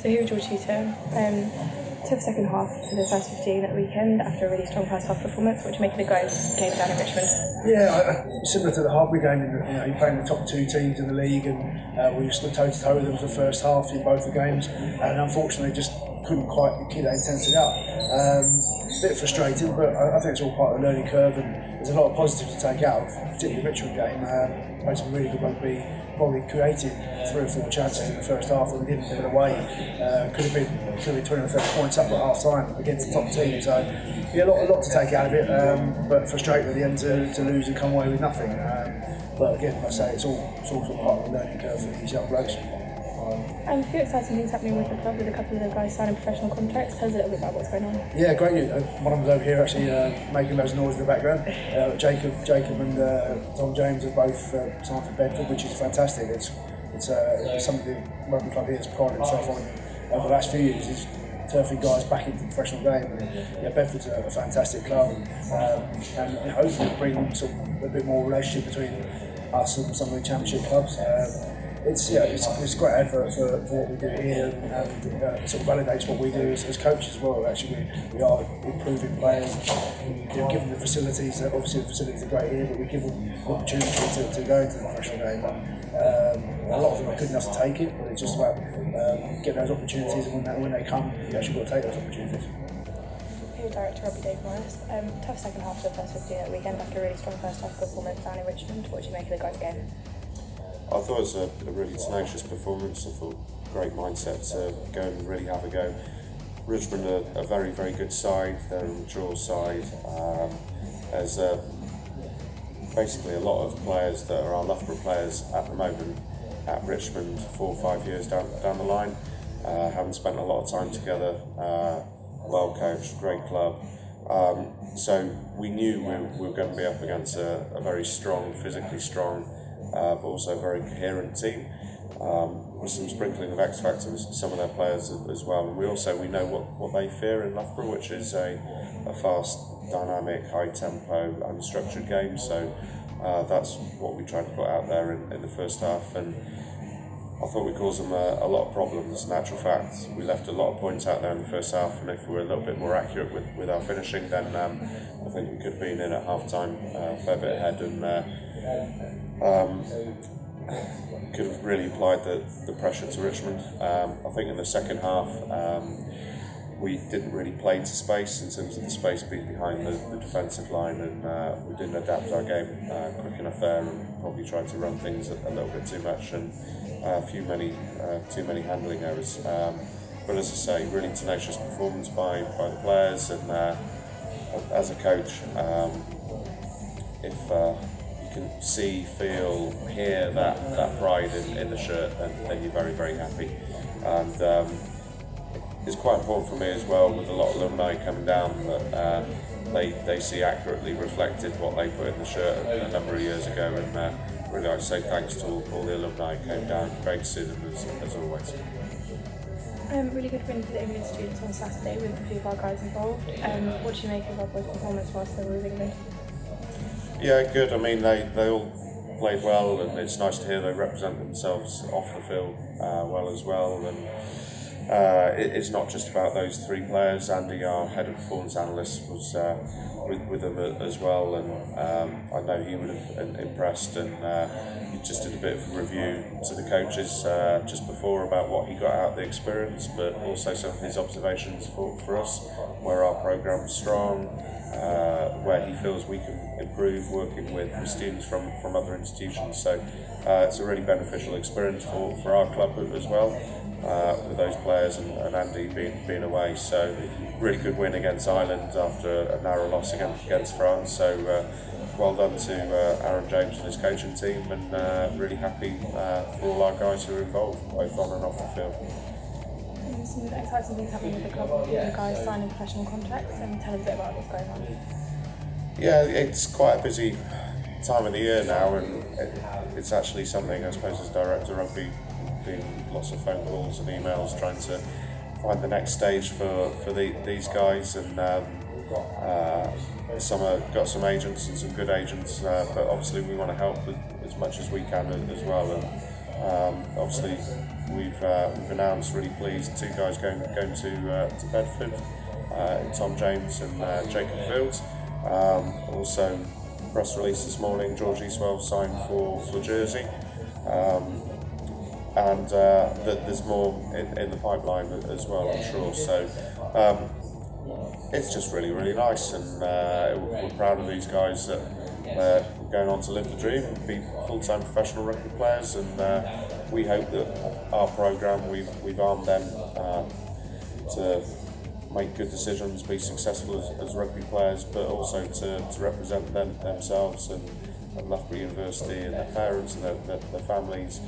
So who was your tutor? Tough second half for the first 15 at the weekend after a really strong first half performance. What do you make of the guys' game down in Richmond? Yeah, similar to the Hartbury game, you playing the top two teams in the league, and we stood toe to toe with them for the first half in both the games, and unfortunately just couldn't quite keep that intensity up. A bit frustrating, but I think it's all part of the learning curve, and there's a lot of positives to take out of, particularly the Richmond game. Played some really good rugby, probably created 3 or 4 chances in the first half and we didn't give it away. Could have been 20 or 30 points up at half time against the top team. So yeah, a lot to take out of it, but frustrating at the end to lose and come away with nothing. But again, like I say, it's all sort of part of the learning curve for these young blokes. And a few exciting things happening with the club, with a couple of the guys signing professional contracts. Tell us a little bit about what's going on. Yeah, great news. One of them's over here actually making those noises in the background. Jacob and Tom James have both signed for Bedford, which is fantastic. It's something the rugby club here has prided itself on over the last few years, is turfing guys back into the professional game. And, yeah, Bedford's a fantastic club, and hopefully bring sort of a bit more relationship between us and some of the championship clubs. It's a great advert for what we do here, and sort of validates what we do as coaches as well. Actually, we are improving players. We give them the facilities. Obviously, the facilities are great here, but we give them the opportunity to go into the professional game. A lot of them are good enough to take it, but it's just about getting those opportunities, and when they come, you actually got to take those opportunities. Your director, Robbie Dave Morris. Tough second half of the first 15 at the weekend after a really strong first half performance down in Richmond. What do you make of the guys' game? I thought it was a really tenacious performance. I thought great mindset to go and really have a go. Richmond are a very, very good side. They're a mature side. There's basically a lot of players that are our Loughborough players at the moment at Richmond 4 or 5 years down the line. Haven't spent a lot of time together. Well coached, great club. So we knew we were going to be up against a very strong, physically strong, but also a very coherent team, with some sprinkling of X Factor with some of their players as well. And we know what they fear in Loughborough, which is a fast, dynamic, high tempo, unstructured game. So that's what we tried to put out there in the first half, and I thought we caused them a lot of problems. In actual fact, we left a lot of points out there in the first half, and if we were a little bit more accurate with our finishing, then I think we could have been in at half time a fair bit ahead, and could have really applied the pressure to Richmond. I think in the second half we didn't really play to space in terms of the space being behind the defensive line, and we didn't adapt our game quick enough there, and probably tried to run things a little bit too much, and too many handling errors. But as I say, really tenacious performance by the players, and as a coach, if you can see, feel, hear that pride in the shirt, then you're very, very happy. And it's quite important for me as well, with a lot of alumni coming down, that they see accurately reflected what they put in the shirt a number of years ago, and really I'd say thanks to all the alumni who came down. Great to see them as always. Really good win for the England students on Saturday with a few of our guys involved. What do you make of our boys' performance whilst they were with England? Yeah, good. I mean, they all played well, and it's nice to hear they represent themselves off the field well as well. And it's not just about those 3 players. Andy, our head of performance analyst, was with them as well, and I know he would have impressed, and he just did a bit of a review to the coaches just before about what he got out of the experience, but also some of his observations for us, where our programme's strong, where he feels we can improve working with students from other institutions. So it's a really beneficial experience for our club as well, with those players and Andy being away. So really good win against Ireland after a narrow loss against France. So well done to Aaron James and his coaching team, and really happy for all our guys who are involved, both on and off the field. Some exciting things happening with the club, with the guys signing professional contracts, and tell us a bit about what's going on. Yeah, it's quite a busy time of the year now, and it's actually something, I suppose, as director of rugby, been lots of phone calls and emails trying to find the next stage for these guys, and some have got some agents and some good agents, but obviously we want to help as much as we can as well, and Obviously, we've announced, really pleased, two guys going to Bedford, Tom James and Jacob Fields. Also, press release this morning, George Eastwell signed for Jersey. And there's more in the pipeline as well, I'm sure. So it's just really, really nice, and we're proud of these guys that are going on to live the dream and be full-time professional rugby players. And we hope that our programme, we've armed them to make good decisions, be successful as rugby players, but also to represent themselves and Loughborough University and their parents and their families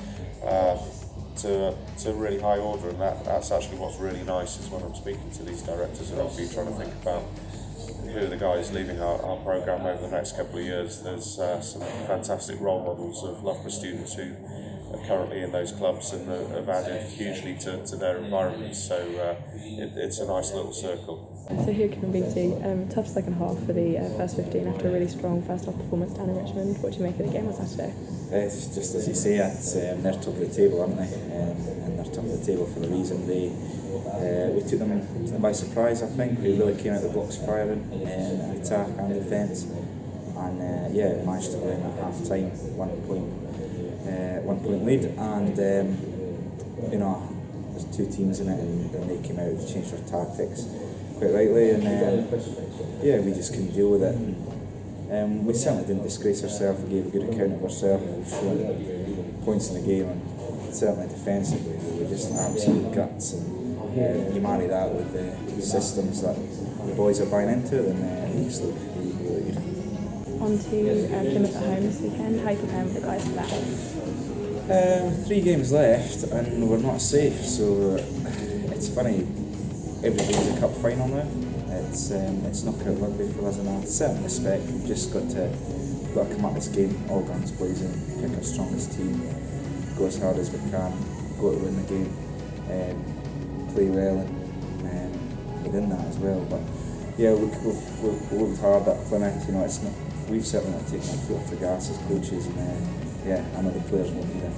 to really high order. And that's actually what's really nice, is when I'm speaking to these directors of rugby, trying to think about who are the guys leaving our programme over the next couple of years. There's some fantastic role models of Loughborough students who are currently in those clubs and have added hugely to their environments. So it's a nice little circle. So here can Beattie, tough second half for the first 15 after a really strong first half performance down in Richmond. What do you make of the game on Saturday? It's just as you say, they're top of the table, aren't they? And they're top of the table for a reason. We took them by surprise, I think. We really came out of the box firing in attack and defence. And managed to win at half time, 1 point lead. And there's two teams in it, and they came out, they changed their tactics quite rightly, and we just couldn't deal with it. And we certainly didn't disgrace ourselves. We gave a good account of ourselves. We've shown points in the game, and certainly defensively we were just absolute guts. And you marry that with the systems that the boys are buying into, and we just look really good. On to Plymouth at home this weekend. How are you preparing for the guys for that? 3 games left, and we're not safe. So it's funny. Every game's a cup final now. It's knockout rugby for us in a certain respect. We've just got to come at this game all guns blazing, pick our strongest team, go as hard as we can, go to win the game, play well, and within that as well. But yeah, we've worked hard at Plymouth. We've certainly not taken our foot off the gas as coaches, and I know the players will be there.